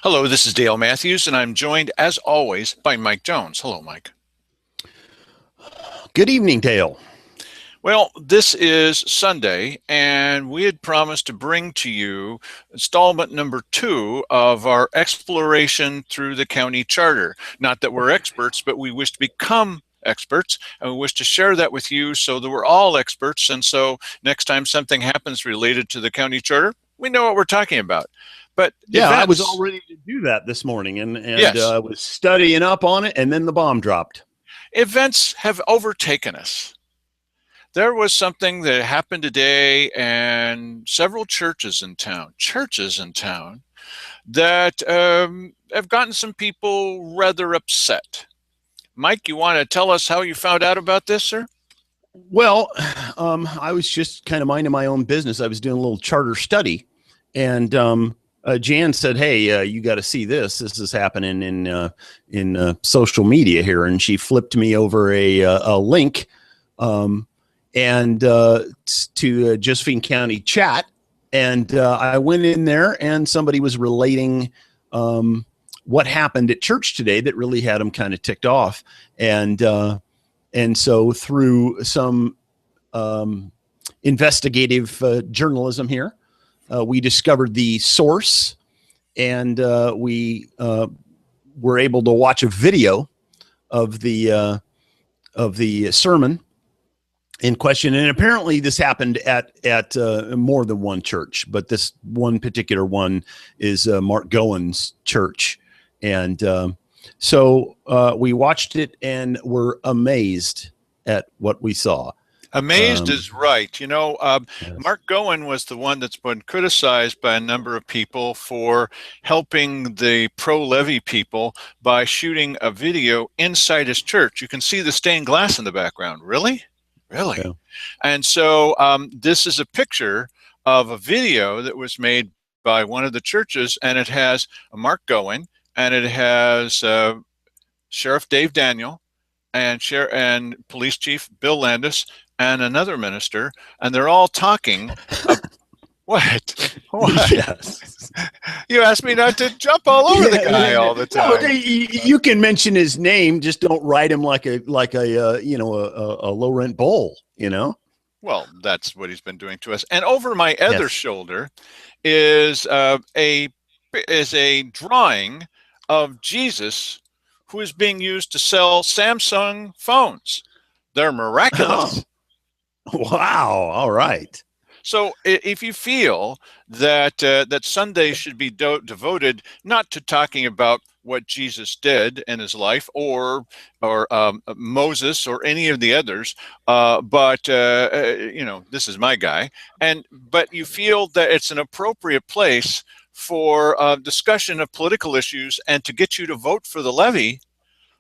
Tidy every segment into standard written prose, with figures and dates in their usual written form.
Hello, this is Dale Matthews, and I'm joined, as always, by Mike Jones. Hello, Mike. Good evening, Dale. Well, this is Sunday, and we had promised to bring to you installment number 2 of our exploration through the county charter. Not that we're experts, but we wish to become experts, and we wish to share that with you so that we're all experts. And so next time something happens related to the county charter, we know what we're talking about. But Yeah, I was events, all ready to do that this morning, and yes, was studying up on it, and then the bomb dropped. events have overtaken us. There was something that happened today, and several churches in town, that have gotten some people rather upset. Mike, you want to tell us how you found out about this, sir? Well, I was just kind of minding my own business. I was doing a little charter study, and Jan said, "Hey, you got to see this. This is happening in social media here," and she flipped me over a link. To Josephine County chat. And I went in there, and somebody was relating what happened at church today that really had them kind of ticked off. And so through some investigative journalism here, we discovered the source, and we were able to watch a video of the sermon in question. And apparently this happened at more than one church, but this one particular one is Mark Gowen's church. And so we watched it and were amazed at what we saw. Amazed is right. Yes. Mark Gowen was the one that's been criticized by a number of people for helping the Pro-Levy people by shooting a video inside his church. You can see the stained glass in the background. Really? Really? Yeah. And so this is a picture of a video that was made by one of the churches, and it has Mark Gowen, and it has Sheriff Dave Daniel, and Police Chief Bill Landis, and another minister, and they're all talking. What? Yes. You asked me not to jump all over the guy all the time. No, you can mention his name, just don't write him like a low rent bull. Well, that's what he's been doing to us. And over my other shoulder is a drawing of Jesus, who is being used to sell Samsung phones. They're miraculous. Wow. All right. So if you feel that that Sunday should be devoted not to talking about what Jesus did in his life, or Moses, or any of the others, but this is my guy, but you feel that it's an appropriate place for discussion of political issues and to get you to vote for the levy,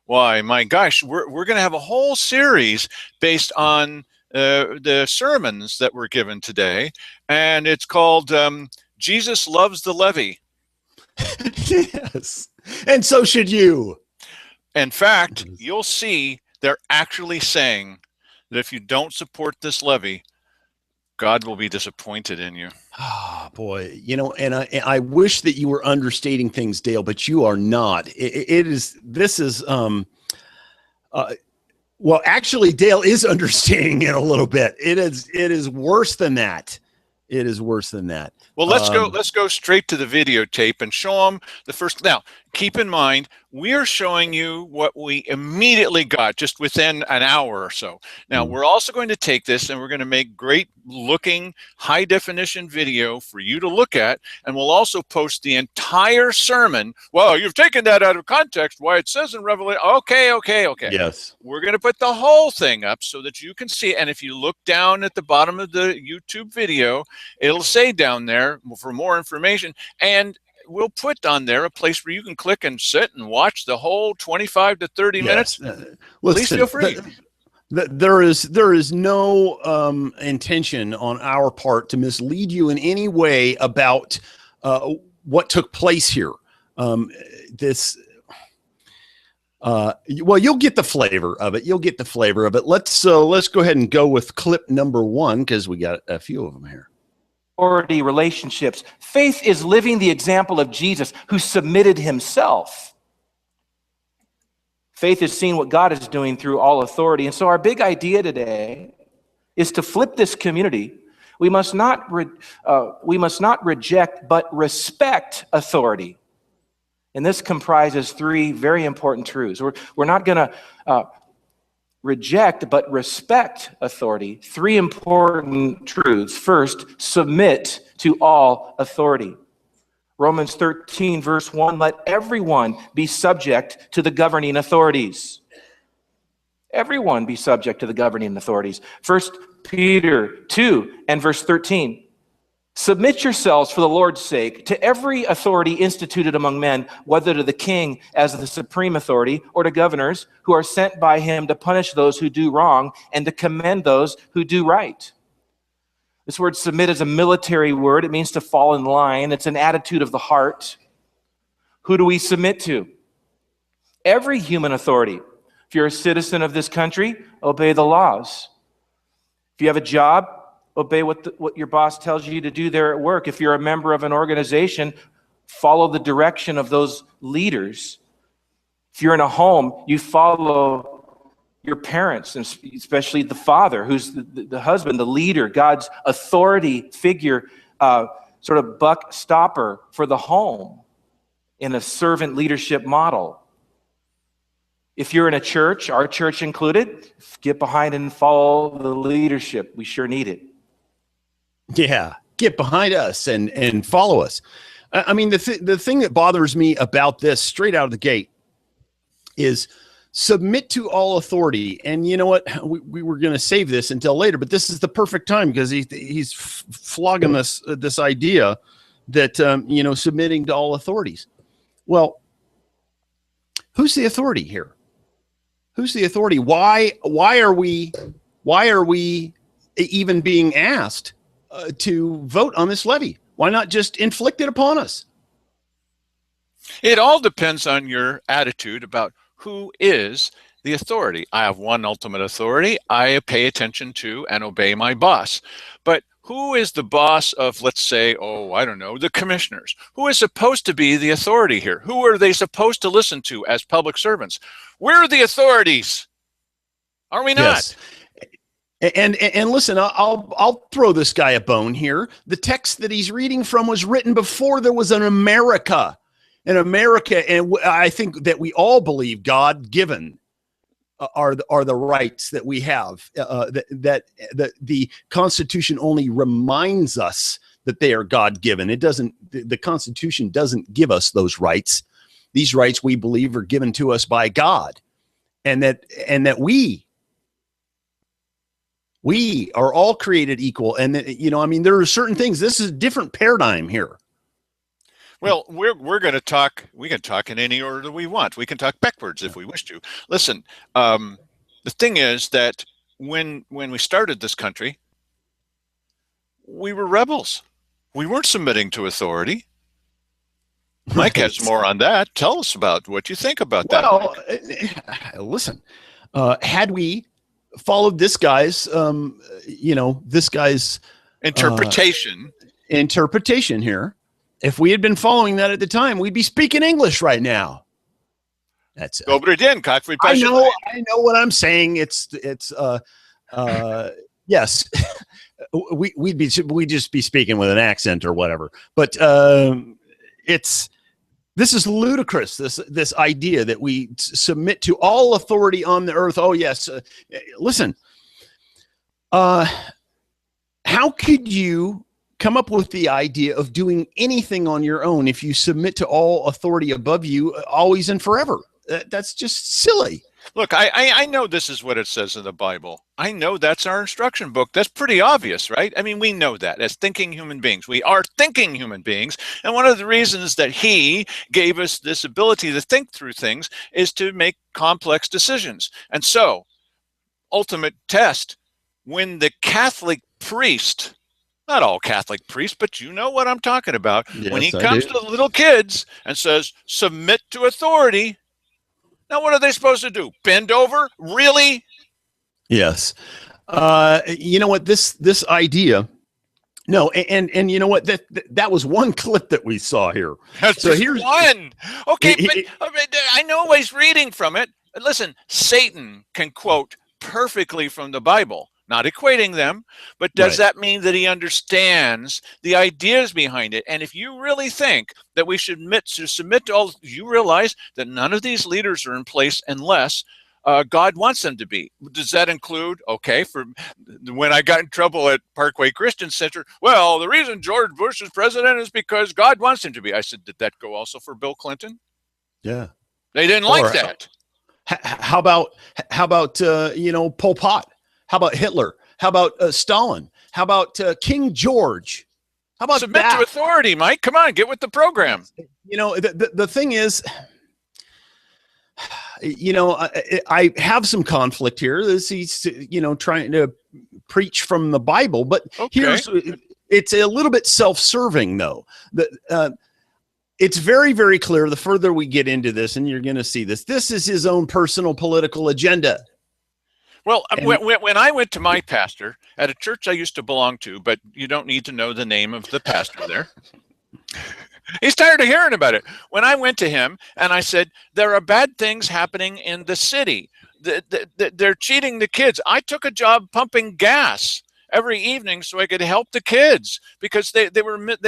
why, my gosh, we're going to have a whole series based on the sermons that were given today, and it's called Jesus Loves the Levy. Yes, and so should you. In fact, you'll see they're actually saying that if you don't support this levy, God will be disappointed in you. Oh, boy. And I wish that you were understating things, Dale, but you are not. Well, actually, Dale is understating it a little bit. It is worse than that. It is worse than that. Well, let's go straight to the videotape and show them the first. Now, keep in mind, we are showing you what we immediately got just within an hour or so. Now, we're also going to take this and we're going to make great looking high definition video for you to look at. And we'll also post the entire sermon. Well, you've taken that out of context. Why it says in Revelation. Okay. Yes. We're going to put the whole thing up so that you can see. And if you look down at the bottom of the YouTube video, it'll say down there for more information. And we'll put on there a place where you can click and sit and watch the whole 25 to 30 minutes. Please feel free. There is no intention on our part to mislead you in any way about what took place here. Well, you'll get the flavor of it. Let's go ahead and go with clip number 1, because we got a few of them here. authority relationships. Faith is living the example of Jesus, who submitted himself. Faith is seeing what God is doing through all authority. And so our big idea today is to flip this community. We must not reject, but respect authority. And this comprises three very important truths. We're not going to reject, but respect authority. Three important truths. First, submit to all authority. Romans 13, verse 1, let everyone be subject to the governing authorities. Everyone be subject to the governing authorities. 1 Peter 2 and verse 13. Submit yourselves for the Lord's sake to every authority instituted among men, whether to the king as the supreme authority or to governors who are sent by him to punish those who do wrong and to commend those who do right. This word submit is a military word. It means to fall in line. It's an attitude of the heart. Who do we submit to? Every human authority. If you're a citizen of this country, obey the laws. If you have a job, obey what your boss tells you to do there at work. If you're a member of an organization, follow the direction of those leaders. If you're in a home, you follow your parents, and especially the father, who's the husband, the leader, God's authority figure, sort of buck stopper for the home in a servant leadership model. If you're in a church, our church included, get behind and follow the leadership. We sure need it. Yeah, get behind us and follow us. I mean, the thing that bothers me about this straight out of the gate is submit to all authority. And you know what? We were going to save this until later, but this is the perfect time because he's flogging this idea that, submitting to all authorities. Well, who's the authority here? Who's the authority? Why are we even being asked to vote on this levy? Why not just inflict it upon us? It all depends on your attitude about who is the authority. I have one ultimate authority. I pay attention to and obey my boss. But who is the boss of, let's say, the commissioners? Who is supposed to be the authority here? Who are they supposed to listen to as public servants? We're the authorities. Are we not? Yes. And listen, I'll throw this guy a bone here. The text that he's reading from was written before there was an America. In America, and I think that we all believe God-given are the rights that we have. That the Constitution only reminds us that they are God-given. It doesn't. The Constitution doesn't give us those rights. These rights, we believe, are given to us by God, and that we are all created equal. And there are certain things. This is a different paradigm here. Well, we're going to talk. We can talk in any order we want. We can talk backwards if we wish to. Listen, the thing is that when we started this country, we were rebels. We weren't submitting to authority. Mike has more on that. Tell us about what you think about that. Well, listen, had we followed this guy's, interpretation here. If we had been following that at the time, we'd be speaking English right now. That's I know what I'm saying. Yes, we'd just be speaking with an accent or whatever. But this is ludicrous. This idea that we submit to all authority on the earth. Oh yes, listen. How could you come up with the idea of doing anything on your own if you submit to all authority above you always and forever? That's just silly. Look, I know this is what it says in the Bible. I know that's our instruction book. That's pretty obvious, right? I mean, we know that as thinking human beings. We are thinking human beings. And one of the reasons that he gave us this ability to think through things is to make complex decisions. And so, ultimate test, when the Catholic priest, not all Catholic priests, but you know what I'm talking about. Yes, when he comes to the little kids and says, submit to authority. Now, what are they supposed to do? Bend over? Really? Yes. You know what? This idea No, and you know what? That was one clip that we saw here. That's So just here's one. Okay, he- but I know he's reading from it. Listen, Satan can quote perfectly from the Bible, not equating them, but does Right. that mean that he understands the ideas behind it? And if you really think that we should submit to all, you realize that none of these leaders are in place unless God wants them to be. Does that include, okay, for when I got in trouble at Parkway Christian Center, well, the reason George Bush is president is because God wants him to be. I said, did that go also for Bill Clinton? Yeah. They didn't like that. How about Pol Pot? How about Hitler? How about Stalin? How about King George? How about Submit that? to authority, Mike. Come on, get with the program. The thing is, I have some conflict here. He's trying to preach from the Bible, but Okay. It's a little bit self-serving though. It's very, very clear the further we get into this, and you're going to see this. This is his own personal political agenda. Well, when I went to my pastor at a church I used to belong to, but you don't need to know the name of the pastor there. He's tired of hearing about it. When I went to him and I said, there are bad things happening in the city. They're cheating the kids. I took a job pumping gas every evening so I could help the kids because they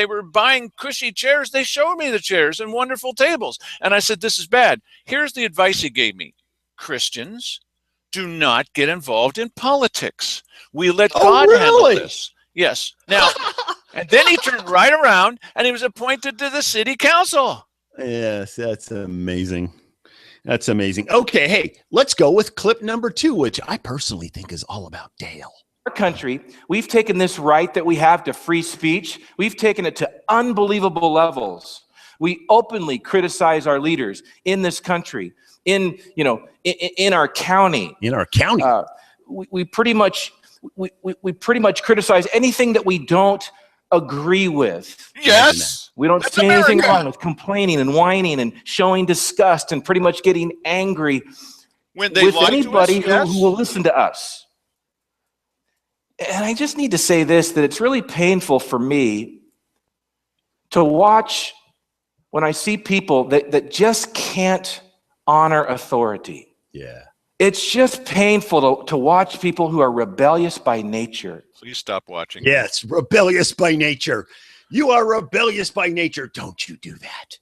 were buying cushy chairs. They showed me the chairs and wonderful tables. And I said, this is bad. Here's the advice he gave me. Christians, do not get involved in politics. We let God handle this. Yes. Now, and then he turned right around and he was appointed to the city council. Yes, that's amazing. That's amazing. Okay, hey, let's go with clip number 2, which I personally think is all about Dale. Our country, we've taken this right that we have to free speech, we've taken it to unbelievable levels. We openly criticize our leaders in this country, in our county. In our county. We pretty much criticize anything that we don't agree with. Yes. We don't see anything wrong with complaining and whining and showing disgust and pretty much getting angry when they with lie anybody to us, who will listen to us. And I just need to say this, that it's really painful for me to watch when I see people that just can't honor authority. Yeah. It's just painful to watch people who are rebellious by nature. Please stop watching. Yes, rebellious by nature. You are rebellious by nature. Don't you do that.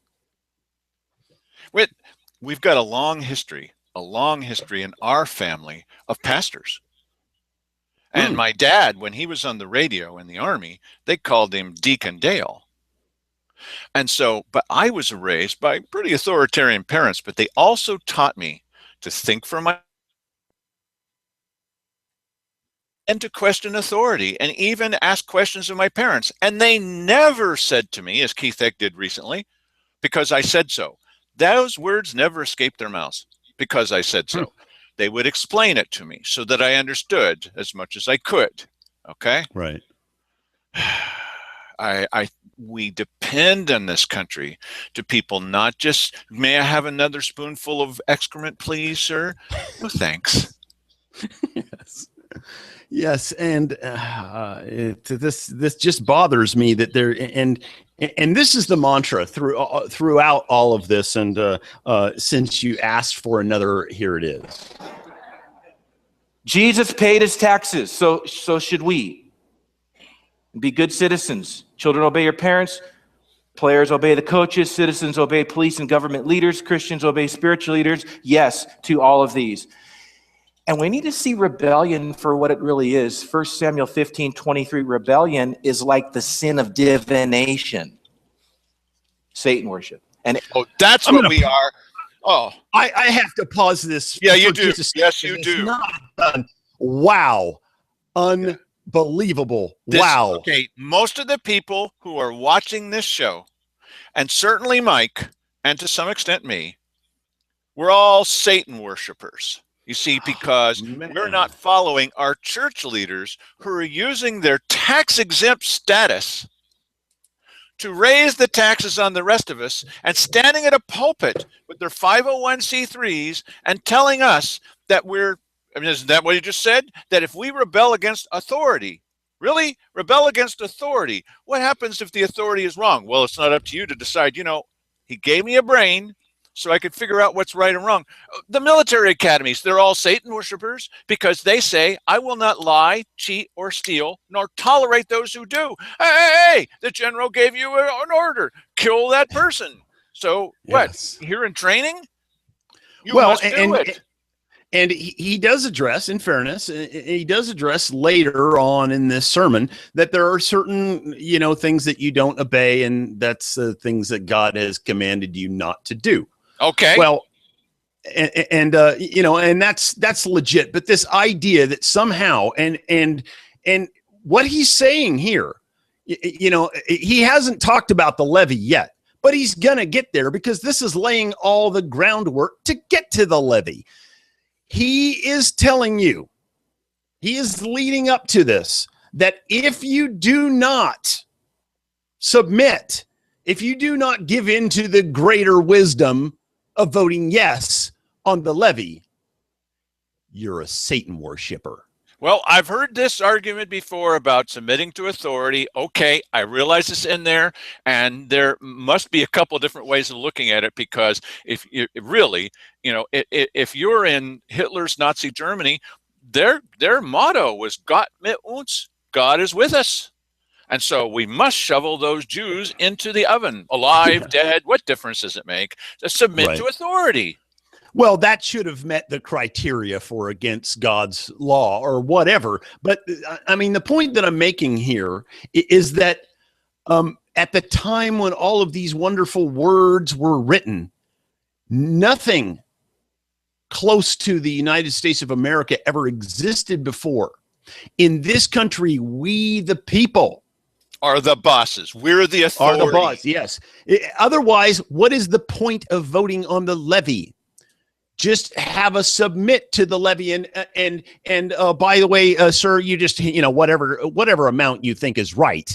We've got a long history in our family of pastors. And my dad, when he was on the radio in the Army, they called him Deacon Dale. And so, but I was raised by pretty authoritarian parents, but they also taught me to think for myself and to question authority and even ask questions of my parents. And they never said to me, as Keith Egg did recently, because I said so. Those words never escaped their mouths, because I said so. They would explain it to me so that I understood as much as I could. Okay? Right. We depend on this country to people not just, may I have another spoonful of excrement, please, sir? No, thanks. Yes, and this just bothers me that there and this is the mantra throughout all of this. And since you asked for another, here it is. Jesus paid his taxes, so should we. Be good citizens. Children, obey your parents. Players, obey the coaches. Citizens, obey police and government leaders. Christians, obey spiritual leaders. Yes, to all of these. And we need to see rebellion for what it really is. 1 Samuel 15:23, rebellion is like the sin of divination. Satan worship. And that's what we are. Oh, I have to pause this. Yeah, you do. Yes, you do. Not done. Wow. Unbelievable. Wow. Okay, most of the people who are watching this show, and certainly Mike, and to some extent me, we're all Satan worshipers. You see, because we're not following our church leaders who are using their tax-exempt status to raise the taxes on the rest of us and standing at a pulpit with their 501c3s and telling us that isn't that what you just said? That if we rebel against authority, Really? Rebel against authority. What happens if the authority is wrong? Well, it's not up to you to decide. He gave me a brain so I could figure out what's right and wrong. The military academies, they're all Satan worshipers because they say, I will not lie, cheat, or steal, nor tolerate those who do. Hey, the general gave you an order. Kill that person. So Yes. what? You're in training? You Well, must do it. And he does address, in fairness, he does address later on in this sermon that there are certain, things that you don't obey, and that's things that God has commanded you not to do. Okay. Well, and that's legit. But this idea that somehow, and what he's saying here, he hasn't talked about the levy yet, but he's gonna get there because this is laying all the groundwork to get to the levy. He is telling you, he is leading up to this, that if you do not submit, if you do not give in to the greater wisdom of voting yes on the levy, you're a Satan worshiper. Well, I've heard this argument before about submitting to authority. Okay, I realize it's in there, and there must be a couple of different ways of looking at it, because if you really, if you're in Hitler's Nazi Germany, their motto was Gott mit uns, God is with us. And so we must shovel those Jews into the oven, alive, dead. What difference does it make? To submit to authority. Well, that should have met the criteria for against God's law or whatever. But I mean, the point that I'm making here is that at the time when all of these wonderful words were written, nothing close to the United States of America ever existed before. In this country, we, the people, are the bosses. We're the authority. Are the boss, yes. Otherwise, what is the point of voting on the levy? Just have a submit to the levy, and by the way, sir, you just whatever amount you think is right,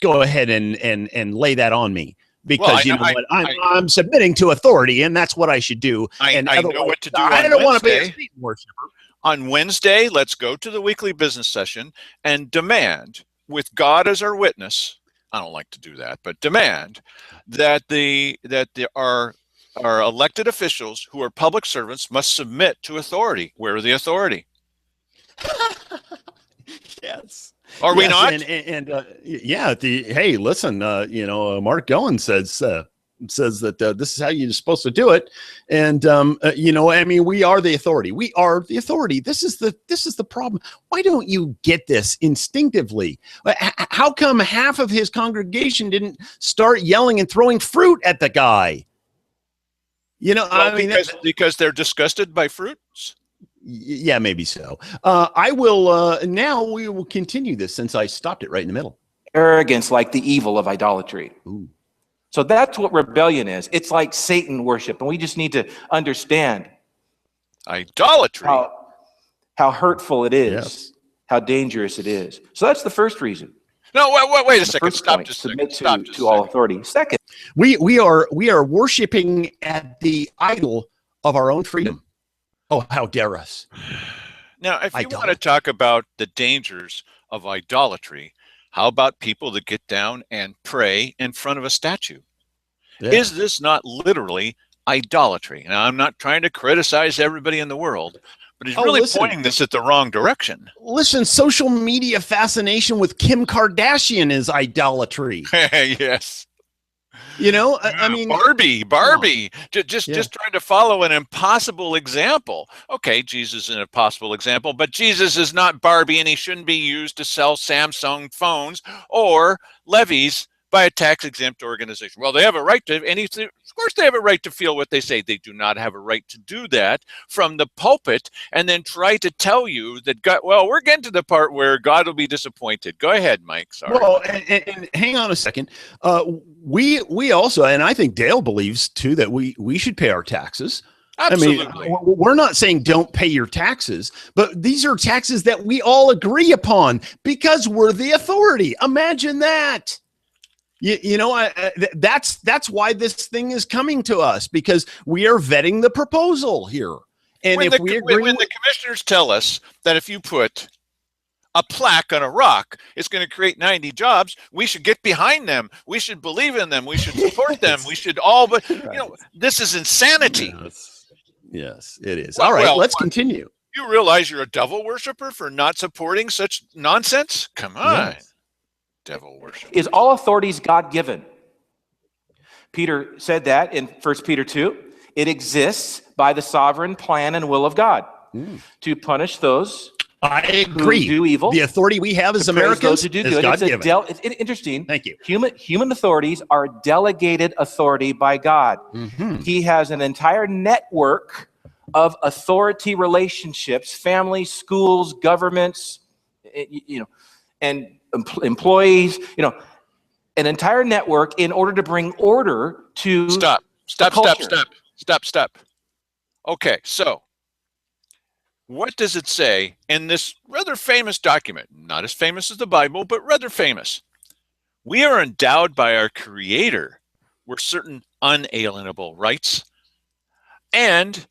go ahead and lay that on me, because I'm submitting to authority, and that's what I should do. I know what to do. I don't want to be a Satan worshiper. On Wednesday, let's go to the weekly business session and demand, with God as our witness. I don't like to do that, but demand that our elected officials who are public servants must submit to authority. We're the authority. Yes. Are we not? Hey, listen, Mark Goen says that this is how you're supposed to do it. And, we are the authority. We are the authority. This is the problem. Why don't you get this instinctively? How come half of his congregation didn't start yelling and throwing fruit at the guy? Because they're disgusted by fruits. Yeah, maybe so. I will. Now we will continue this, since I stopped it right in the middle. Arrogance, like the evil of idolatry. Ooh. So that's what rebellion is. It's like Satan worship, and we just need to understand idolatry. How hurtful it is, yes. How dangerous it is. So that's the first reason. No, wait a second. Stop just a second. Submit to all authority. Second, we are worshiping at the idol of our own freedom. Oh, how dare us! Now, if you want to talk about the dangers of idolatry, how about people that get down and pray in front of a statue? Yeah. Is this not literally idolatry? Now, I'm not trying to criticize everybody in the world, but he's really pointing this at the wrong direction. Listen, social media fascination with Kim Kardashian is idolatry. Yes. I mean, Barbie, just trying to follow an impossible example. Okay, Jesus is an impossible example, but Jesus is not Barbie, and he shouldn't be used to sell Samsung phones or levies by a tax-exempt organization. Well, they have a right to anything. Of course, they have a right to feel what they say. They do not have a right to do that from the pulpit and then try to tell you that God. Well, we're getting to the part where God will be disappointed. Go ahead, Mike. Sorry. Well, and hang on a second. We also, and I think Dale believes too, that we should pay our taxes. Absolutely. I mean, we're not saying don't pay your taxes, but these are taxes that we all agree upon because we're the authority. Imagine that. That's why this thing is coming to us, because we are vetting the proposal here. And when the commissioners tell us that if you put a plaque on a rock is going to create 90 jobs. We should get behind them. We should believe in them. We should support them. We should all, but this is insanity. Yes, it is. All right, let's continue. You realize you're a devil worshiper for not supporting such nonsense? Come on. Yes. Devil worship. Is all authorities God-given? Peter said that in 1 Peter 2. It exists by the sovereign plan and will of God to punish those I agree. Who do evil. The authority we have as Americans who do good. It's interesting. Thank you. Human authorities are delegated authority by God. He has an entire network of authority relationships, families, schools, governments, and employees, an entire network in order to bring order to Stop. Okay, so what does it say in this rather famous document? Not as famous as the Bible, but rather famous. We are endowed by our Creator with certain unalienable rights. And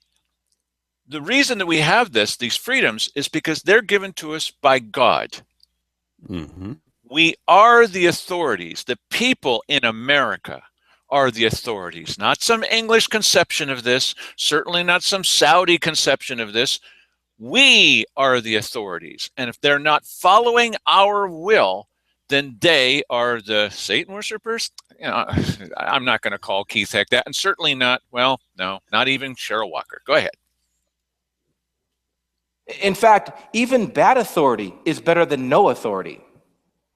the reason that we have these freedoms, is because they're given to us by God. We are the authorities. The people in America are the authorities, not some English conception of this, certainly not some Saudi conception of this. We are the authorities. And if they're not following our will, then they are the Satan worshipers. I'm not going to call Keith Heck that, and certainly not, not even Cheryl Walker. Go ahead. In fact, even bad authority is better than no authority.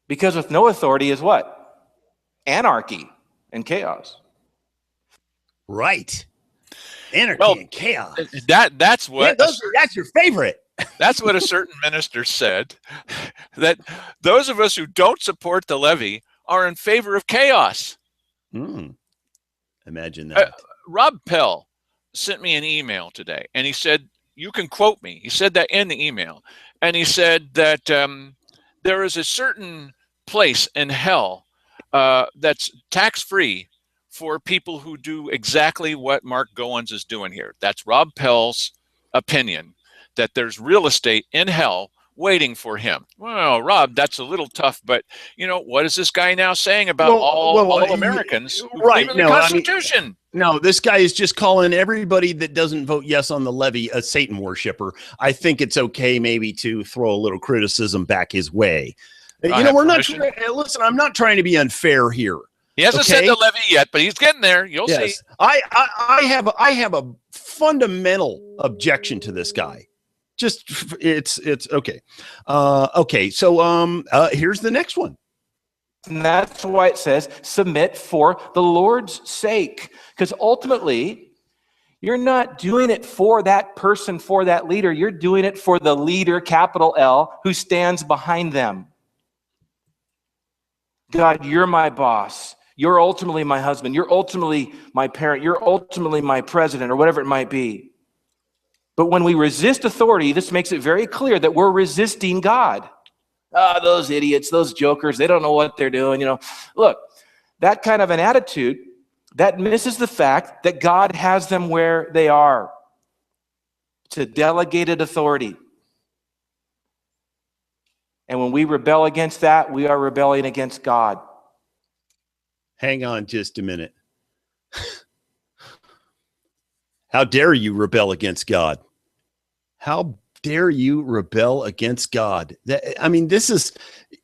Because with no authority is what? Anarchy and chaos. Right. Anarchy and chaos. That's what. That's your favorite. That's what a certain minister said, that those of us who don't support the levy are in favor of chaos. Imagine that. Rob Pell sent me an email today, and he said, you can quote me. He said that in the email. And he said that there is a certain place in hell that's tax-free for people who do exactly what Mark Goins is doing here. That's Rob Pell's opinion, that there's real estate in hell waiting for him. Well, Rob, that's a little tough, but what is this guy now saying about all Americans who believe in the Constitution? No, this guy is just calling everybody that doesn't vote yes on the levy a Satan worshiper. I think it's okay maybe to throw a little criticism back his way. We're not. Listen, I'm not trying to be unfair here. He hasn't said the levy yet, but he's getting there. You'll see. I have a fundamental objection to this guy. Just it's okay. Okay, so here's the next one. And that's why it says submit for the Lord's sake. Because ultimately, you're not doing it for that person, for that leader. You're doing it for the leader, capital L, who stands behind them. God, you're my boss. You're ultimately my husband. You're ultimately my parent. You're ultimately my president, or whatever it might be. But when we resist authority, this makes it very clear that we're resisting God. Those idiots, those jokers, they don't know what they're doing. Look, that kind of an attitude, that misses the fact that God has them where they are. It's a delegated authority. And when we rebel against that, we are rebelling against God. Hang on just a minute. How dare you rebel against God? How dare you rebel against God? This is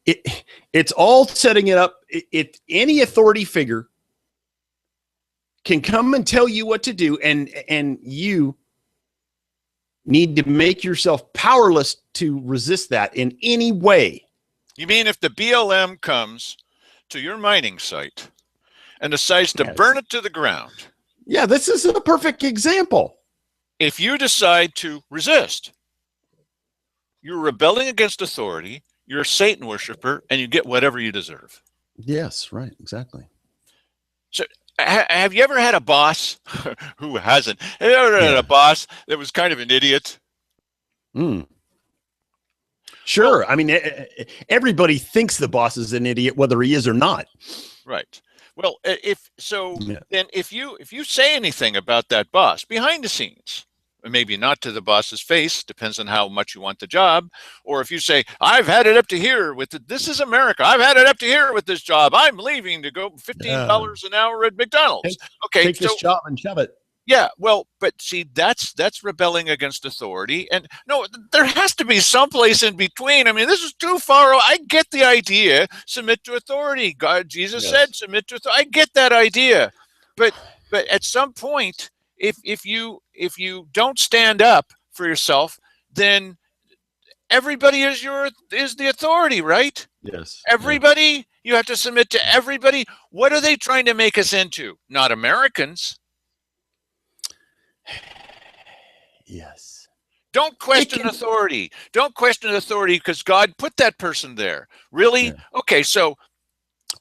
it. It's all setting it up. If any authority figure can come and tell you what to do, and you need to make yourself powerless to resist that in any way. You mean if the BLM comes to your mining site and decides to burn it to the ground? Yeah, this is a perfect example. If you decide to resist, you're rebelling against authority, you're a Satan worshiper, and you get whatever you deserve. Yes, right, exactly. So have you ever had a boss who hasn't? Have you ever had a boss that was kind of an idiot? Sure. Everybody thinks the boss is an idiot, whether he is or not. Right. Well, then if you say anything about that boss behind the scenes, maybe not to the boss's face, depends on how much you want the job. Or if you say, I've had it up to here with it. This is America. I've had it up to here with this job. I'm leaving to go $15 an hour at McDonald's. Okay, take this job and shove it. Yeah, well, but see, that's rebelling against authority. And no, there has to be some place in between. I mean, this is too far. I get the idea, submit to authority. Jesus said, submit to authority. I get that idea. But at some point, if you don't stand up for yourself, then everybody is the authority, right? Yes. Everybody, you have to submit to everybody. What are they trying to make us into? Not Americans. Yes. Don't question authority. Don't question authority because God put that person there. Really? Yeah. Okay, so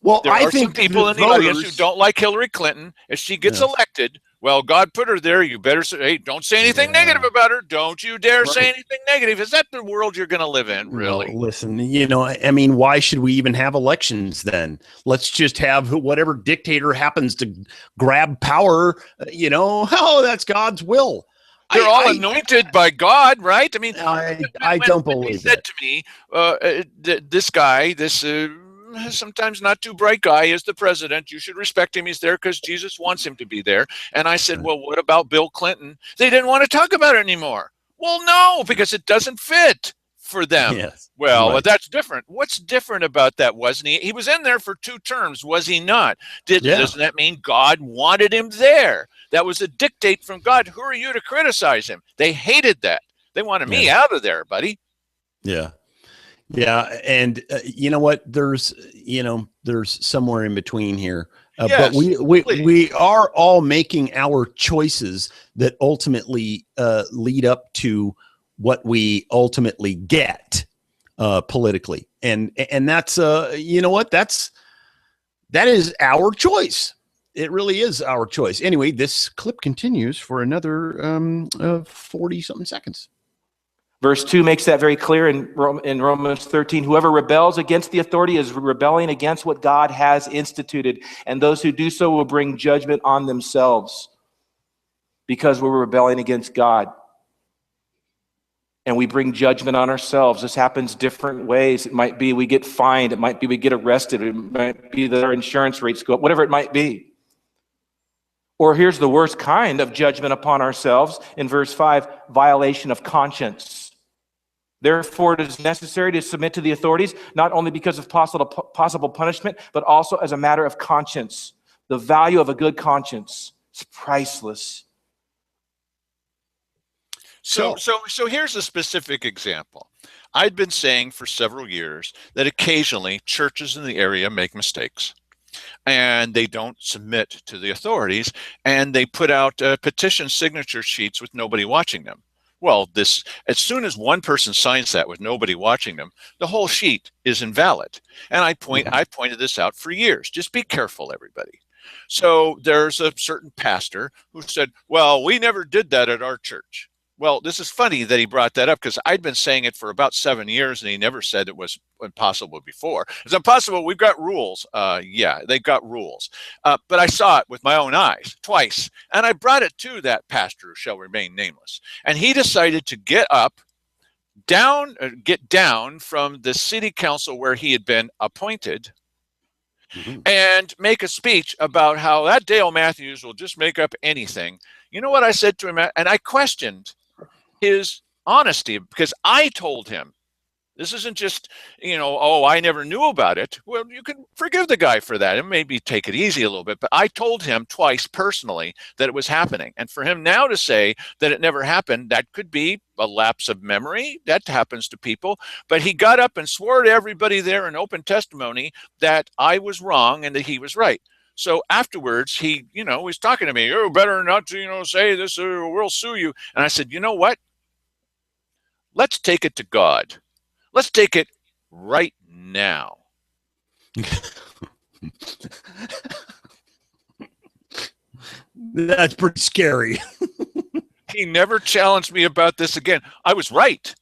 there are some people in the audience who don't like Hillary Clinton. If she gets elected, well, God put her there. You better say, hey, don't say anything negative about her. Don't you dare say anything negative. Is that the world you're going to live in, really? No, listen, I mean, why should we even have elections then? Let's just have whatever dictator happens to grab power, that's God's will. They're all anointed by God, right? I mean, I don't believe that. He said to me, this guy, sometimes not too bright guy is the president. You should respect him. He's there because Jesus wants him to be there. And I said, well, what about Bill Clinton? They didn't want to talk about it anymore. Well, no, because it doesn't fit for them. Yes. Well, that's different. What's different about that? Wasn't he? He was in there for 2 terms, was he not? Doesn't that mean God wanted him there? That was a dictate from God. Who are you to criticize him? They hated that. They wanted me out of there, buddy. Yeah. Yeah. And you know what? There's somewhere in between here. But we are all making our choices that ultimately lead up to what we ultimately get politically. And that's, that is our choice. It really is our choice. Anyway, this clip continues for another 40-something seconds. Verse 2 makes that very clear in Romans 13. Whoever rebels against the authority is rebelling against what God has instituted, and those who do so will bring judgment on themselves because we're rebelling against God. And we bring judgment on ourselves. This happens different ways. It might be we get fined. It might be we get arrested. It might be that our insurance rates go up, whatever it might be. Or here's the worst kind of judgment upon ourselves in verse 5, violation of conscience. Therefore, it is necessary to submit to the authorities, not only because of possible punishment, but also as a matter of conscience. The value of a good conscience is priceless. So here's a specific example. I'd been saying for several years that occasionally churches in the area make mistakes and they don't submit to the authorities and they put out petition signature sheets with nobody watching them. Well, as soon as one person signs that with nobody watching them, the whole sheet is invalid. And I pointed this out for years. Just be careful, everybody. So there's a certain pastor who said, well, we never did that at our church. Well, this is funny that he brought that up because I'd been saying it for about 7 years and he never said it was impossible before. It's impossible. We've got rules. Yeah, they've got rules. But I saw it with my own eyes twice. And I brought it to that pastor who shall remain nameless. And he decided to get down from the city council where he had been appointed and make a speech about how that Dale Matthews will just make up anything. You know what I said to him? And I questioned his honesty because I told him, this isn't just, I never knew about it. Well, you can forgive the guy for that and maybe take it easy a little bit. But I told him twice personally that it was happening. And for him now to say that it never happened, that could be a lapse of memory. That happens to people. But he got up and swore to everybody there in open testimony that I was wrong and that he was right. So afterwards, he, was talking to me, oh, better not to, say this or we'll sue you. And I said, you know what? Let's take it to God. Let's take it right now. That's pretty scary. He never challenged me about this again. I was right.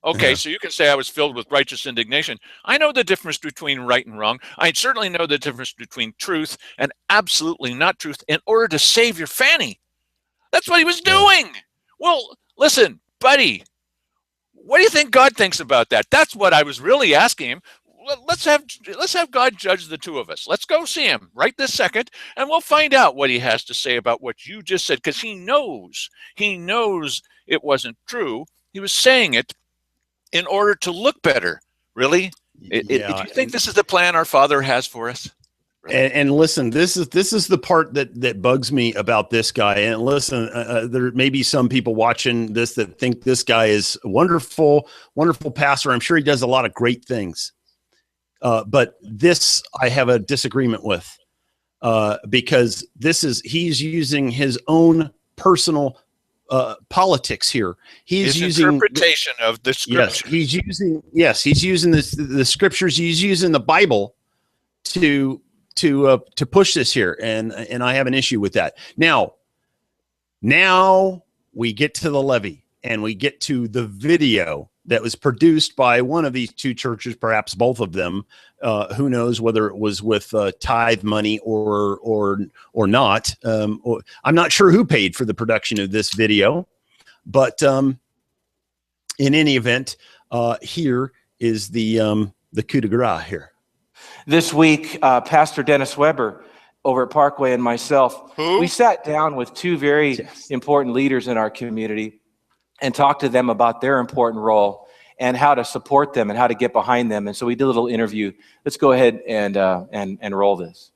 Okay, so you can say I was filled with righteous indignation. I know the difference between right and wrong. I certainly know the difference between truth and absolutely not truth in order to save your fanny. That's what he was doing. Well, listen, buddy, what do you think God thinks about that? That's what I was really asking him. Let's have God judge the two of us. Let's go see him right this second, and we'll find out what he has to say about what you just said, because he knows it wasn't true. He was saying it in order to look better. Really? Do you think this is the plan our Father has for us? Really? And listen, this is the part that bugs me about this guy. And listen, there may be some people watching this that think this guy is a wonderful pastor. I'm sure he does a lot of great things. But this I have a disagreement with, because he's using his own personal politics here. He's using interpretation of the scriptures. He's using the scriptures. He's using the Bible to push this here, and I have an issue with that. Now we get to the levy, and we get to the video that was produced by one of these two churches, perhaps both of them. Who knows whether it was with tithe money or not. I'm not sure who paid for the production of this video, but in any event, here is the coup de grace here. This week, Pastor Dennis Weber over at Parkway and myself, we sat down with two very important leaders in our community and talked to them about their important role and how to support them and how to get behind them. And so we did a little interview. Let's go ahead and roll this.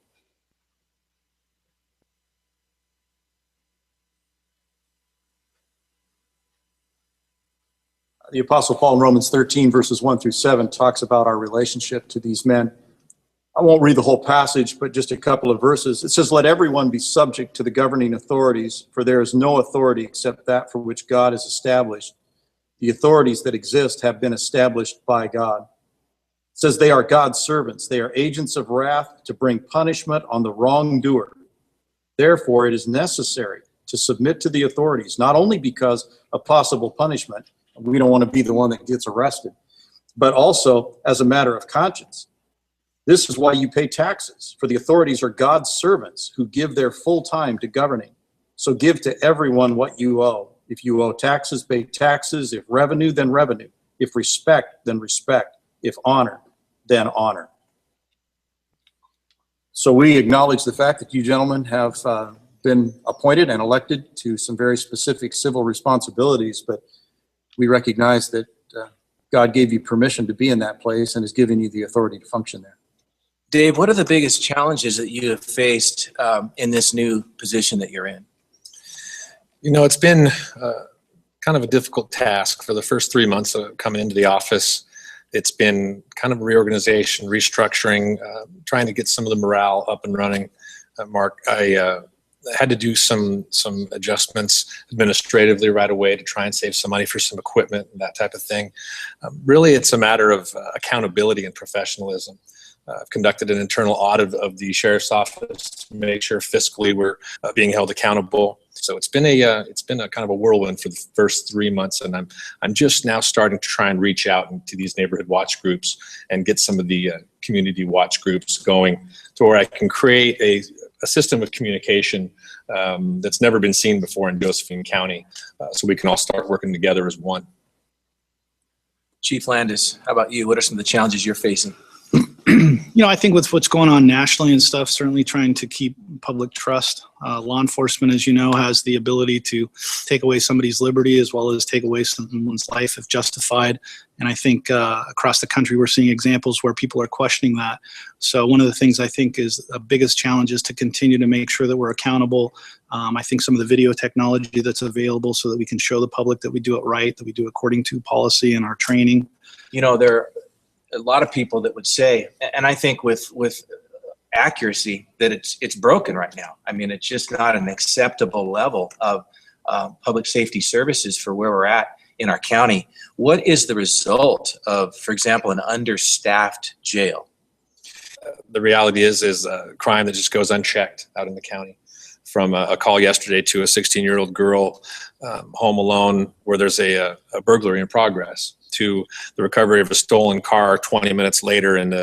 The Apostle Paul in Romans 13, verses 1 through 7, talks about our relationship to these men. I won't read the whole passage, but just a couple of verses. It says, "Let everyone be subject to the governing authorities, for there is no authority except that for which God has established. The authorities that exist have been established by God." It says, "They are God's servants. They are agents of wrath to bring punishment on the wrongdoer. Therefore, it is necessary to submit to the authorities, not only because of possible punishment, we don't want to be the one that gets arrested, but also as a matter of conscience. This is why you pay taxes, for the authorities are God's servants who give their full time to governing. So give to everyone what you owe. If you owe taxes, pay taxes. If revenue, then revenue. If respect, then respect. If honor, then honor." So we acknowledge the fact that you gentlemen have been appointed and elected to some very specific civil responsibilities, but we recognize that God gave you permission to be in that place and has given you the authority to function there. Dave, what are the biggest challenges that you have faced in this new position that you're in? You know, it's been kind of a difficult task for the first 3 months of coming into the office. It's been kind of reorganization, restructuring, trying to get some of the morale up and running. Mark, I had to do some adjustments administratively right away to try and save some money for some equipment and that type of thing. Really, it's a matter of accountability and professionalism. I've conducted an internal audit of the sheriff's office to make sure fiscally we're being held accountable. So it's been a kind of a whirlwind for the first 3 months, and I'm just now starting to try and reach out into these neighborhood watch groups and get some of the community watch groups going to where I can create a system of communication that's never been seen before in Josephine County, so we can all start working together as one. Chief Landis, how about you? What are some of the challenges you're facing? You know, I think with what's going on nationally and stuff, certainly trying to keep public trust. Law enforcement, as you know, has the ability to take away somebody's liberty as well as take away someone's life if justified. And I think across the country, we're seeing examples where people are questioning that. So one of the things I think is the biggest challenge is to continue to make sure that we're accountable. I think some of the video technology that's available so that we can show the public that we do it right, that we do according to policy and our training. You know, there are a lot of people that would say, and I think with accuracy, that it's broken right now. I mean, it's just not an acceptable level of public safety services for where we're at in our county. What is the result of, for example, an understaffed jail? The reality is a crime that just goes unchecked out in the county. From a call yesterday to a 16-year-old girl home alone where there's a burglary in progress, to the recovery of a stolen car 20 minutes later and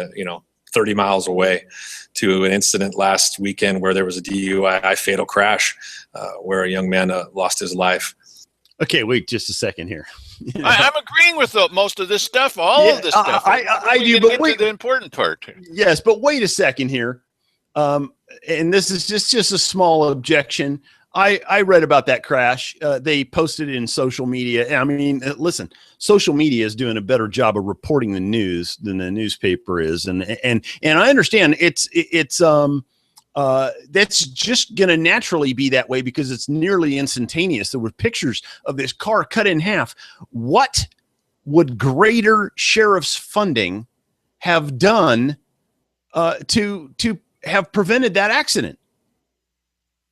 30 miles away, to an incident last weekend where there was a DUI fatal crash where a young man lost his life. Okay, wait just a second here. I'm agreeing with most of this stuff, all of this stuff. I We do, gotta but get wait. to the important part. Yes, but wait a second here. And this is just a small objection. I read about that crash. They posted it in social media. I mean, listen, social media is doing a better job of reporting the news than the newspaper is, and I understand it's that's just going to naturally be that way because it's nearly instantaneous. There were pictures of this car cut in half. What would greater sheriff's funding have done to have prevented that accident?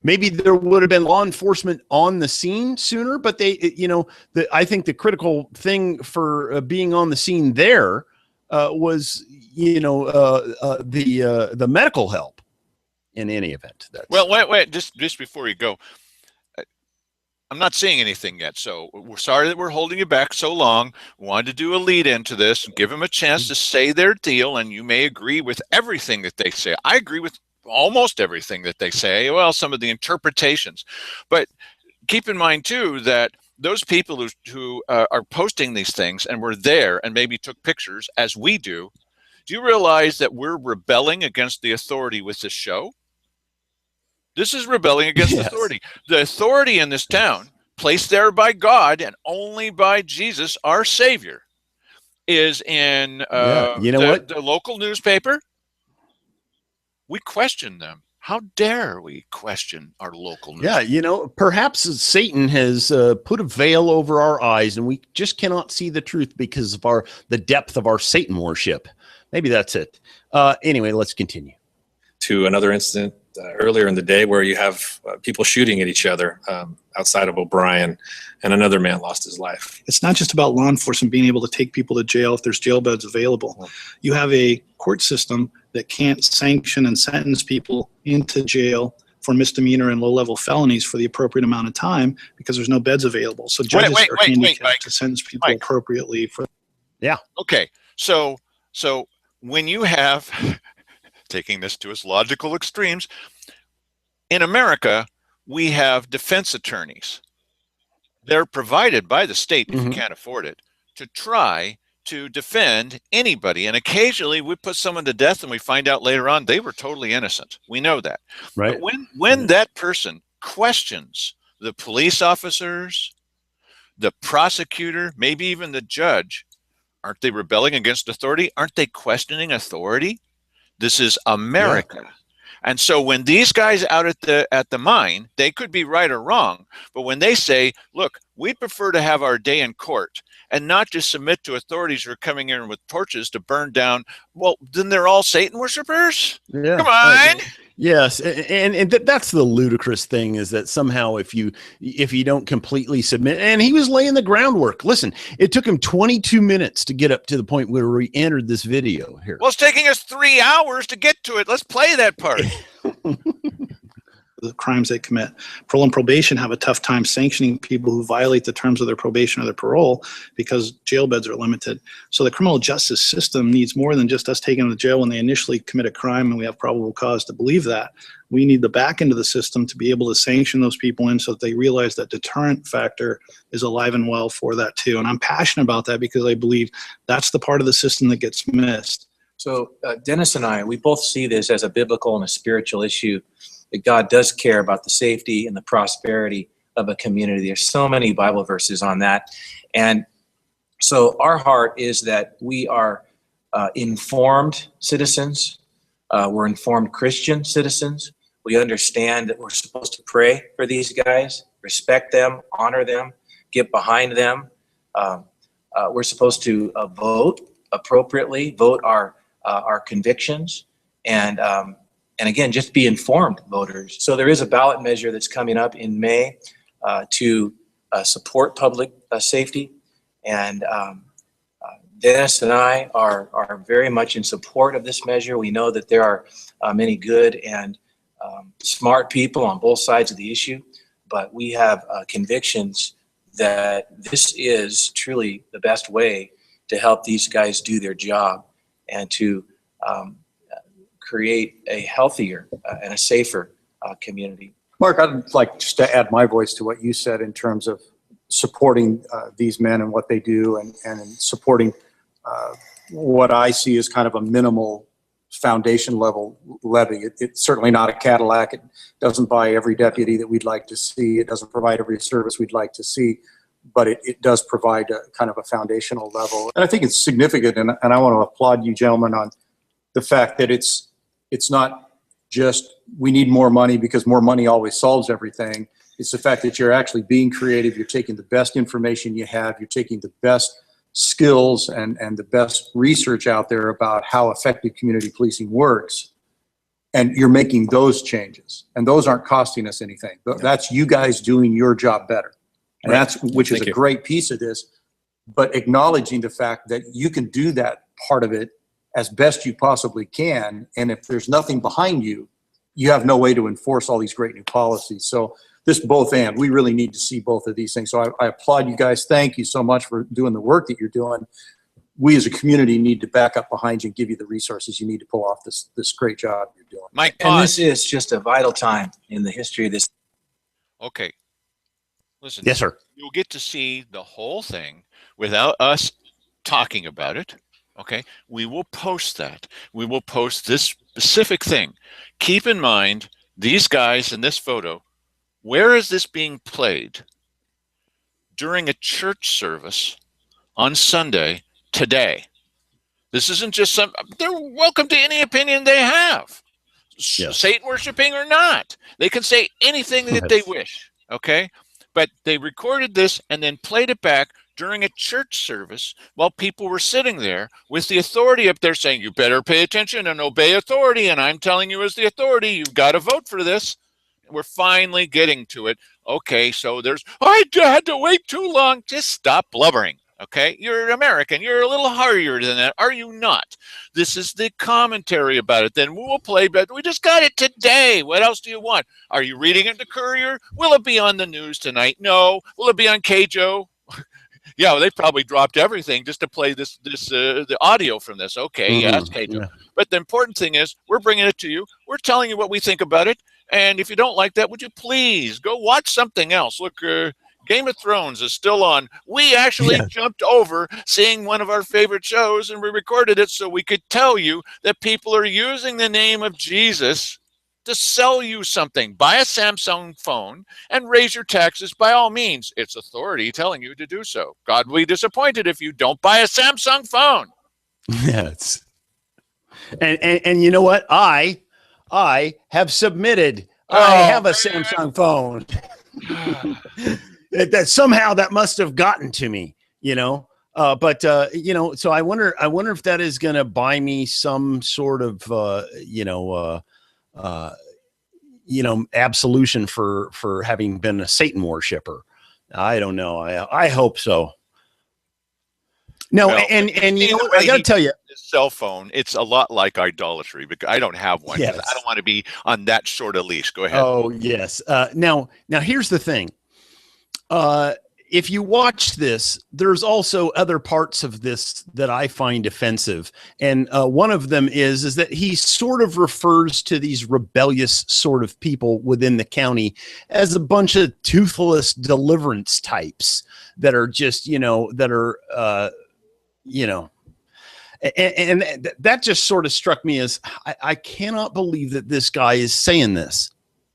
Maybe there would have been law enforcement on the scene sooner, but I think the critical thing for being on the scene there was, the medical help. In any event, Well, wait, just before you go, I'm not seeing anything yet, so we're sorry that we're holding you back so long. We wanted to do a lead into this and give them a chance to say their deal, and you may agree with everything that they say. I agree with almost everything that they say. Well, some of the interpretations, but keep in mind too that those people who are posting these things and were there and maybe took pictures, as we do you realize that we're rebelling against the authority with this show? This is rebelling against authority. The authority in this town, placed there by God and only by Jesus, our Savior, is in the local newspaper. We question them. How dare we question our local newspaper? Yeah, perhaps Satan has put a veil over our eyes and we just cannot see the truth because of the depth of our Satan worship. Maybe that's it. Anyway, let's continue. To another incident earlier in the day where you have people shooting at each other outside of O'Brien, and another man lost his life. It's not just about law enforcement being able to take people to jail if there's jail beds available. You have a court system that can't sanction and sentence people into jail for misdemeanor and low-level felonies for the appropriate amount of time because there's no beds available. So judges are handicapped to sentence people appropriately. Okay, so when you have, taking this to its logical extremes, in America, we have defense attorneys. They're provided by the state, if you can't afford it, to try to defend anybody. And occasionally we put someone to death and we find out later on they were totally innocent. We know that. Right. But when that person questions the police officers, the prosecutor, maybe even the judge, aren't they rebelling against authority? Aren't they questioning authority? This is America. Yeah. And so when these guys out at the mine, they could be right or wrong, but when they say, look, we prefer to have our day in court and not just submit to authorities who are coming in with torches to burn down, well, then they're all Satan worshipers? Yeah. Come on. Yes, and that's the ludicrous thing, is that somehow if you don't completely submit, and he was laying the groundwork. Listen, it took him 22 minutes to get up to the point where we entered this video here. Well, it's taking us 3 hours to get to it. Let's play that part. The crimes they commit. Parole and probation have a tough time sanctioning people who violate the terms of their probation or their parole because jail beds are limited. So the criminal justice system needs more than just us taking them to jail when they initially commit a crime and we have probable cause to believe that. We need the back end of the system to be able to sanction those people in so that they realize that deterrent factor is alive and well for that too. And I'm passionate about that because I believe that's the part of the system that gets missed. So Dennis and I, we both see this as a biblical and a spiritual issue, that God does care about the safety and the prosperity of a community. There's so many Bible verses on that. And so our heart is that we are informed citizens. We're informed Christian citizens. We understand that we're supposed to pray for these guys, respect them, honor them, get behind them. We're supposed to vote appropriately, vote our convictions, and again, just be informed voters. So there is a ballot measure that's coming up in May to support public safety. And Dennis and I are very much in support of this measure. We know that there are many good and smart people on both sides of the issue, but we have convictions that this is truly the best way to help these guys do their job and to create a healthier and a safer community. Mark, I'd like just to add my voice to what you said in terms of supporting these men and what they do, and supporting what I see as kind of a minimal foundation level levy. It's certainly not a Cadillac. It doesn't buy every deputy that we'd like to see. It doesn't provide every service we'd like to see, but it does provide a kind of a foundational level. And I think it's significant, and I want to applaud you gentlemen on the fact that it's not just we need more money because more money always solves everything. It's the fact that you're actually being creative. You're taking the best information you have. You're taking the best skills and the best research out there about how effective community policing works. And you're making those changes. And those aren't costing us anything. That's you guys doing your job better. And which is a great piece of this. But acknowledging the fact that you can do that part of it as best you possibly can. And if there's nothing behind you, you have no way to enforce all these great new policies. So this both and, we really need to see both of these things. So I applaud you guys. Thank you so much for doing the work that you're doing. We as a community need to back up behind you and give you the resources you need to pull off this great job you're doing. Mike, And this is just a vital time in the history of this. okay. Listen. Yes, sir. You'll get to see the whole thing without us talking about it. Okay. We will post that. We will post this specific thing. Keep in mind, these guys in this photo, where is this being played? During a church service on Sunday today. This isn't just they're welcome to any opinion they have. Yes. Satan worshiping or not. They can say anything that they wish. Okay. But they recorded this and then played it back during a church service while people were sitting there with the authority up there saying, you better pay attention and obey authority. And I'm telling you as the authority, you've got to vote for this. We're finally getting to it. Okay, so I had to wait too long. Just stop blubbering. Okay, you're American. You're a little hardier than that, are you not? This is the commentary about it. Then we will play, but we just got it today. What else do you want? Are you reading it in the Courier? Will it be on the news tonight? No. Will it be on KJO? Yeah, well, they probably dropped everything just to play the audio from this. Okay, yeah, that's KJO. Yeah. But the important thing is we're bringing it to you. We're telling you what we think about it. And if you don't like that, would you please go watch something else? Look, Game of Thrones is still on. We actually jumped over seeing one of our favorite shows, and we recorded it so we could tell you that people are using the name of Jesus to sell you something. Buy a Samsung phone and raise your taxes by all means. It's authority telling you to do so. God will be disappointed if you don't buy a Samsung phone. Yes. And you know what? I have submitted. I have a Samsung phone. That somehow that must have gotten to me, but so I wonder if that is going to buy me some sort of, absolution for having been a Satan worshiper. I don't know. I hope so. No, well, and I got to tell you, cell phone, it's a lot like idolatry because I don't have one. Yes. I don't want to be on that short a leash. Go ahead. Oh, yes. Now here's the thing. If you watch this, there's also other parts of this that I find offensive. And one of them is that he sort of refers to these rebellious sort of people within the county as a bunch of toothless deliverance types that are just, and that just sort of struck me as I cannot believe that this guy is saying this.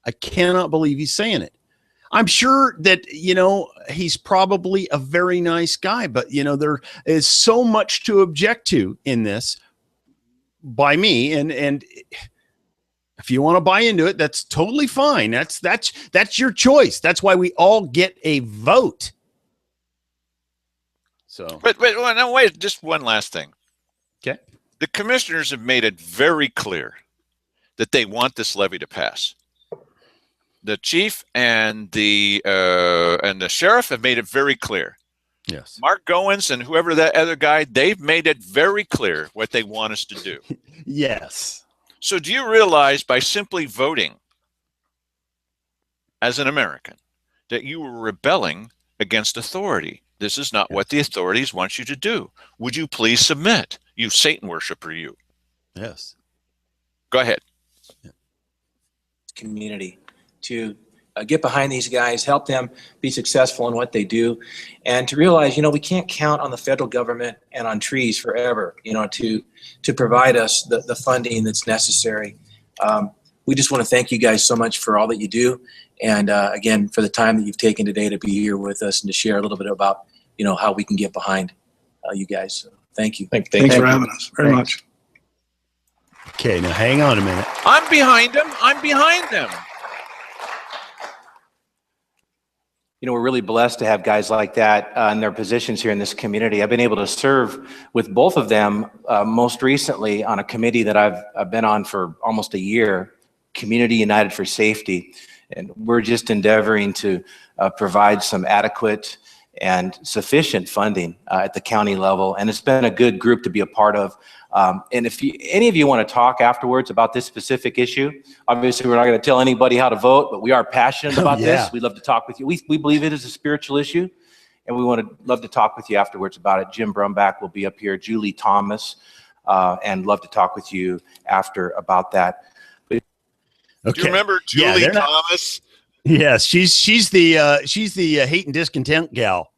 I cannot believe he's saying it. I'm sure that, he's probably a very nice guy, but, there is so much to object to in this by me. And if you want to buy into it, that's totally fine. That's your choice. That's why we all get a vote. So, but no, wait, just one last thing. Okay. The commissioners have made it very clear that they want this levy to pass. The chief and the sheriff have made it very clear. Yes. Mark Goins and whoever that other guy, they've made it very clear what they want us to do. Yes. So do you realize by simply voting as an American that you were rebelling against authority? This is not what the authorities want you to do. Would you please submit, you Satan worshiper, you? Yes. Go ahead. Community to get behind these guys, help them be successful in what they do, and to realize, we can't count on the federal government and on trees forever, to provide us the funding that's necessary. We just want to thank you guys so much for all that you do, and again, for the time that you've taken today to be here with us and to share a little bit about, how we can get behind you guys. So thank you. Thanks for having us very much. Okay, now hang on a minute. I'm behind them. I'm behind them. We're really blessed to have guys like that in their positions here in this community. I've been able to serve with both of them most recently on a committee that I've been on for almost a year, Community United for Safety. And we're just endeavoring to provide some adequate and sufficient funding at the county level. And it's been a good group to be a part of. And if any of you want to talk afterwards about this specific issue, obviously we're not going to tell anybody how to vote, but we are passionate about this. We'd love to talk with you. We believe it is a spiritual issue, and we love to talk with you afterwards about it. Jim Brumback will be up here, Julie Thomas, and love to talk with you after about that. Okay. Do you remember Julie Thomas? Yes, she's the hate and discontent gal.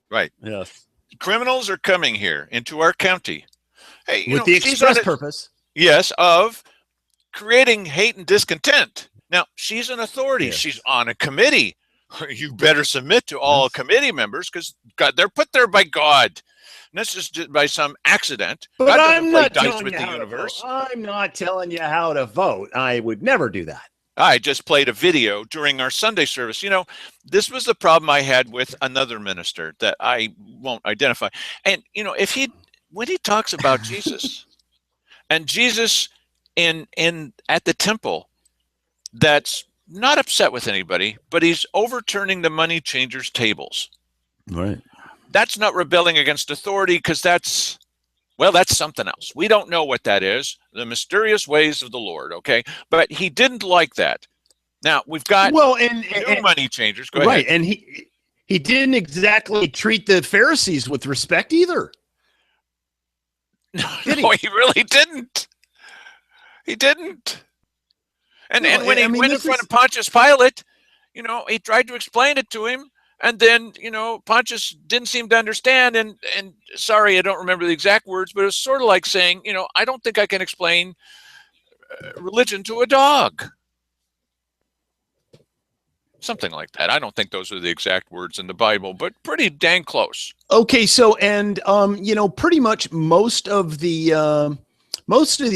Right. Yes. Criminals are coming here into our county. Hey, with the express purpose. Yes, of creating hate and discontent. Now, she's an authority. Yes. She's on a committee. You better submit to all committee members because they're put there by God. And that's just by some accident. But God I'm not dice telling with you the how universe. to vote. I'm not telling you how to vote. I would never do that. I just played a video during our Sunday service. This was the problem I had with another minister that I won't identify. And, when he talks about Jesus and Jesus in at the temple, that's not upset with anybody, but he's overturning the money changers' tables. Right. That's not rebelling against authority because that's something else. We don't know what that is. The mysterious ways of the Lord. Okay. But he didn't like that. Now we've got new money changers. Go ahead. Right. And he didn't exactly treat the Pharisees with respect either. No, he really didn't. He didn't. And when he went in front of Pontius Pilate, he tried to explain it to him. And then, Pontius didn't seem to understand. And sorry, I don't remember the exact words, but it was sort of like saying, I don't think I can explain religion to a dog. Something like that. I don't think those are the exact words in the Bible, but pretty dang close. Okay, so pretty much most of the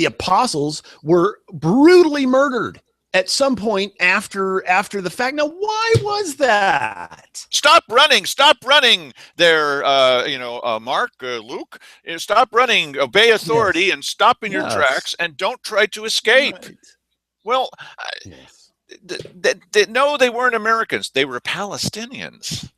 apostles were brutally murdered at some point after the fact. Now, why was that? Stop running there, Mark, Luke. Stop running, obey authority, and stop in your tracks, and don't try to escape. Right. Well, no, they weren't Americans. They were Palestinians.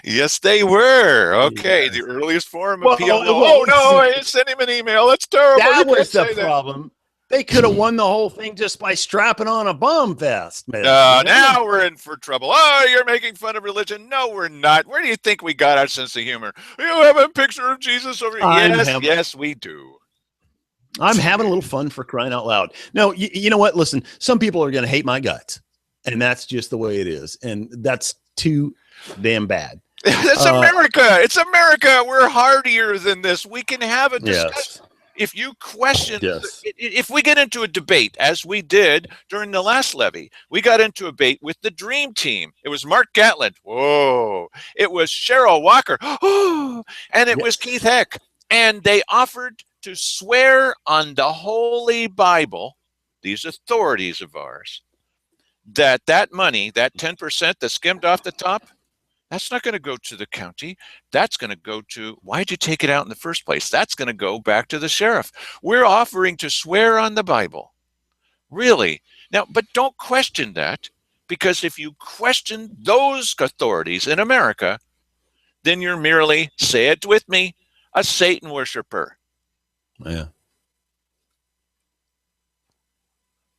Yes, they were. Okay, the earliest form of PLO. Send him an email. That's terrible. That was the problem. They could have won the whole thing just by strapping on a bomb vest, man. Now we're in for trouble. Oh, you're making fun of religion. No, we're not. Where do you think we got our sense of humor? You have a picture of Jesus over here. Yes, we do. I'm having a little fun, for crying out loud. No, you know what? Listen, some people are going to hate my guts, and that's just the way it is, and that's too damn bad. That's America. It's America. We're hardier than this. We can have a discussion. Yes. If you question, if we get into a debate, as we did during the last levy, we got into a debate with the Dream Team. It was Mark Gatlin. Whoa. It was Cheryl Walker. And it was Keith Heck. And they offered to swear on the Holy Bible, these authorities of ours, that money, that 10% that skimmed off the top, that's not going to go to the county. That's going to go to, why'd you take it out in the first place? That's going to go back to the sheriff. We're offering to swear on the Bible. Really? Now, but don't question that, because if you question those authorities in America, then you're merely, say it with me, a Satan worshiper. Yeah.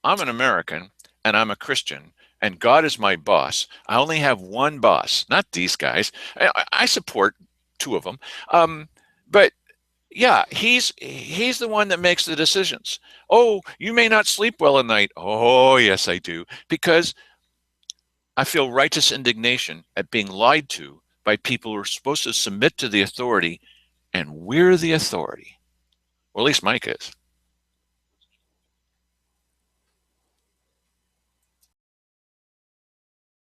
I'm an American and I'm a Christian, and God is my boss. I only have one boss, not these guys. I support two of them. But, yeah, he's the one that makes the decisions. Oh, you may not sleep well at night. Oh, yes, I do, because I feel righteous indignation at being lied to by people who are supposed to submit to the authority, and we're the authority. Or at least Mike is.